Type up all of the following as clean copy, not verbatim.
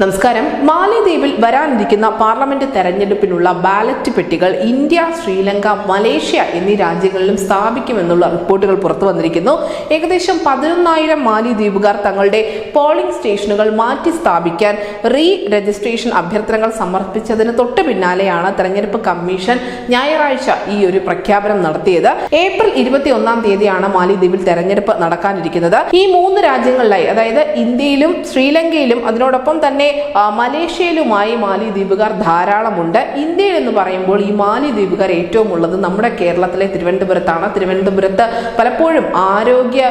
നമസ്കാരം. മാലിദ്വീപിൽ വരാനിരിക്കുന്ന പാർലമെന്റ് തെരഞ്ഞെടുപ്പിനുള്ള ബാലറ്റ് പെട്ടികൾ ഇന്ത്യ, ശ്രീലങ്ക, മലേഷ്യ എന്നീ രാജ്യങ്ങളിലും സ്ഥാപിക്കുമെന്നുള്ള റിപ്പോർട്ടുകൾ പുറത്തു വന്നിരിക്കുന്നു. ഏകദേശം 11,000 മാലിദ്വീപുകാർ തങ്ങളുടെ പോളിംഗ് സ്റ്റേഷനുകൾ മാറ്റി സ്ഥാപിക്കാൻ രജിസ്ട്രേഷൻ അഭ്യർത്ഥനകൾ സമർപ്പിച്ചതിന് തൊട്ട് പിന്നാലെയാണ് തെരഞ്ഞെടുപ്പ് കമ്മീഷൻ ഞായറാഴ്ച ഈ ഒരു പ്രഖ്യാപനം നടത്തിയത്. ഏപ്രിൽ 21-ാം തീയതിയാണ് മാലിദ്വീപിൽ തെരഞ്ഞെടുപ്പ് നടക്കാനിരിക്കുന്നത്. ഈ 3 രാജ്യങ്ങളിലായി, അതായത് ഇന്ത്യയിലും ശ്രീലങ്കയിലും അതിനോടൊപ്പം തന്നെ മലേഷ്യയിലുമായി മാലിദ്വീപുകാർ ധാരാളമുണ്ട്. ഇന്ത്യയിൽ എന്ന് പറയുമ്പോൾ ഈ മാലിദ്വീപുകാർ ഏറ്റവും ഉള്ളത് നമ്മുടെ കേരളത്തിലെ തിരുവനന്തപുരത്താണ്. തിരുവനന്തപുരത്ത് പലപ്പോഴും ആരോഗ്യ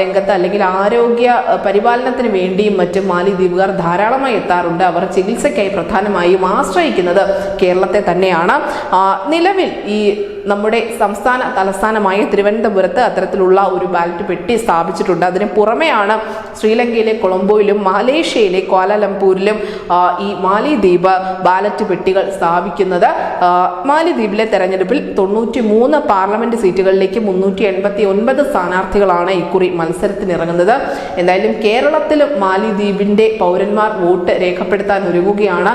രംഗത്ത് അല്ലെങ്കിൽ ആരോഗ്യ പരിപാലനത്തിന് വേണ്ടിയും മറ്റും മാലിദ്വീപുകാർ ധാരാളമായി എത്താറുണ്ട്. അവർ ചികിത്സയ്ക്കായി പ്രധാനമായും ആശ്രയിക്കുന്നത് കേരളത്തെ തന്നെയാണ്. നിലവിൽ ഈ നമ്മുടെ സംസ്ഥാന തലസ്ഥാനമായ തിരുവനന്തപുരത്ത് അത്തരത്തിലുള്ള ഒരു ബാലറ്റ് പെട്ടി സ്ഥാപിച്ചിട്ടുണ്ട്. അതിന് പുറമെയാണ് ശ്രീലങ്കയിലെ കൊളംബോയിലും മലേഷ്യയിലെ ക്വാലാലംപൂരിലും ഈ മാലിദ്വീപ് ബാലറ്റ് പെട്ടികൾ സ്ഥാപിക്കുന്നത്. മാലിദ്വീപിലെ തെരഞ്ഞെടുപ്പിൽ 93 പാർലമെന്റ് സീറ്റുകളിലേക്ക് 389 സ്ഥാനാർത്ഥികളാണ് ഇക്കുറി മത്സരത്തിനിറങ്ങുന്നത്. എന്തായാലും കേരളത്തിലും മാലിദ്വീപിന്റെ പൗരന്മാർ വോട്ട് രേഖപ്പെടുത്താൻ ഒരുങ്ങുകയാണ്.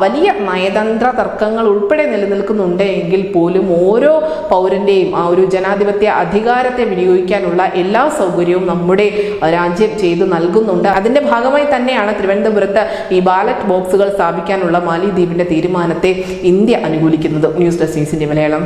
വലിയ നയതന്ത്ര തർക്കങ്ങൾ ഉൾപ്പെടെ നിലനിൽക്കുന്നുണ്ട് എങ്കിൽ പോലും ഓരോ പൗരന്റെയും ആ ഒരു ജനാധിപത്യ അധികാരത്തെ വിനിയോഗിക്കാനുള്ള എല്ലാ സൗകര്യവും നമ്മുടെ രാജ്യം ചെയ്തു നൽകുന്നുണ്ട്. അതിന്റെ ഭാഗമായി തന്നെയാണ് തിരുവനന്തപുരത്ത് ഈ ബാലറ്റ് ബോക്സുകൾ സ്ഥാപിക്കാനുള്ള മാലിദ്വീപിന്റെ തീരുമാനത്തെ ഇന്ത്യ അനുകൂലിക്കുന്നത്. News desk Malayalam.